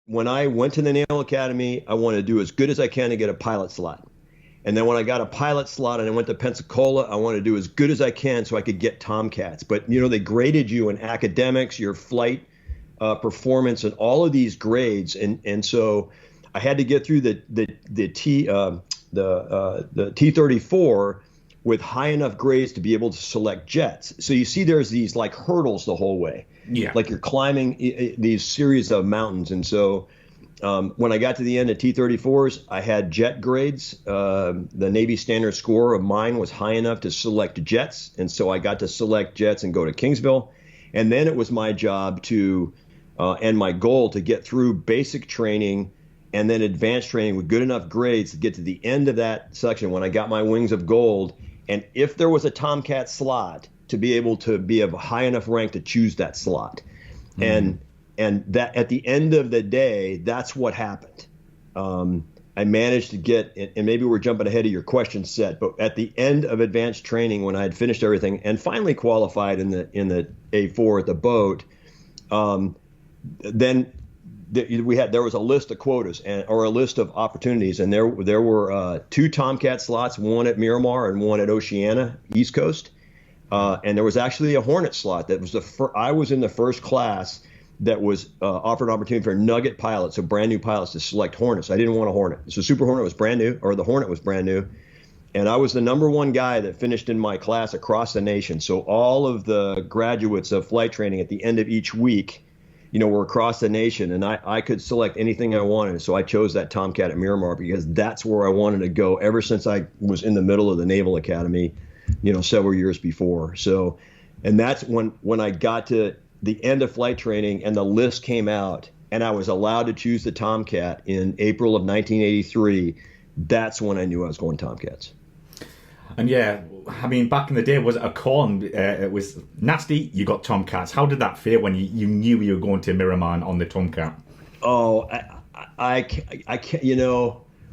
when I went to the Naval Academy, I wanted to do as good as I can to get a pilot slot. And then when I got a pilot slot and I went to Pensacola, I wanted to do as good as I can so I could get Tomcats. But, they graded you in academics, your flight performance, and all of these grades. And so I had to get through the T-34 with high enough grades to be able to select jets. So you see there's these like hurdles the whole way. Yeah. Like you're climbing these series of mountains. And so when I got to the end of T-34s, I had jet grades. The Navy standard score of mine was high enough to select jets. And so I got to select jets and go to Kingsville. And then it was my job to, and my goal to get through basic training and then advanced training with good enough grades to get to the end of that section when I got my wings of gold. And if there was a Tomcat slot, to be able to be of a high enough rank to choose that slot. And that at the end of the day, that's what happened. I managed to get, and maybe we're jumping ahead of your question set, but at the end of advanced training, when I had finished everything and finally qualified in the A4 at the boat, then there was a list of quotas or a list of opportunities, and there were 2 Tomcat slots, one at Miramar and one at Oceana, East Coast. And there was actually a Hornet slot that was I was in the first class that was offered an opportunity for Nugget pilots, so brand new pilots, to select Hornets. I didn't want a Hornet. So Super Hornet was brand new, or the Hornet was brand new. And I was the #1 guy that finished in my class across the nation. So all of the graduates of flight training at the end of each week, were across the nation, and I could select anything I wanted. So I chose that Tomcat at Miramar because that's where I wanted to go ever since I was in the middle of the Naval Academy, several years before. So, and that's when I got to the end of flight training and the list came out and I was allowed to choose the Tomcat in April of 1983. That's when I knew I was going Tomcats. And yeah, I mean, back in the day, was it a call? It was nasty. You got Tomcats. How did that feel when you knew you were going to Miramar on the Tomcat? Oh, I can't,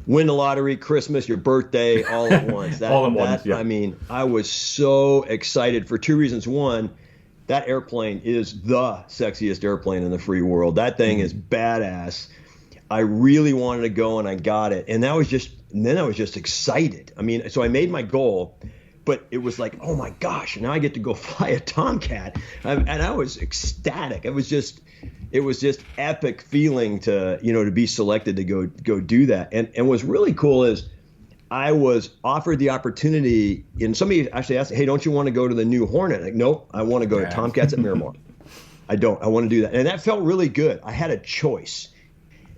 win the lottery, Christmas, your birthday, all at once. All at once, yeah. I mean, I was so excited for 2 reasons. One, that airplane is the sexiest airplane in the free world. That thing is badass. I really wanted to go and I got it. And then I was just excited. I mean, so I made my goal, but it was like, oh my gosh, now I get to go fly a Tomcat. And I was ecstatic. It was just epic feeling to be selected to go do that. And what's really cool is I was offered the opportunity, and somebody actually asked, hey, don't you want to go to the new Hornet? Like, nope, I want to go to Tomcats at Miramar. I want to do that. And that felt really good. I had a choice.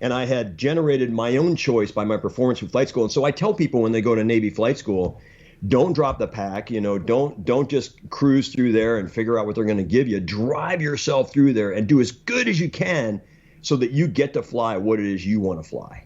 And I had generated my own choice by my performance in flight school. And so I tell people when they go to Navy flight school, don't drop the pack, don't just cruise through there and figure out what they're going to give you. Drive yourself through there and do as good as you can so that you get to fly what it is you want to fly.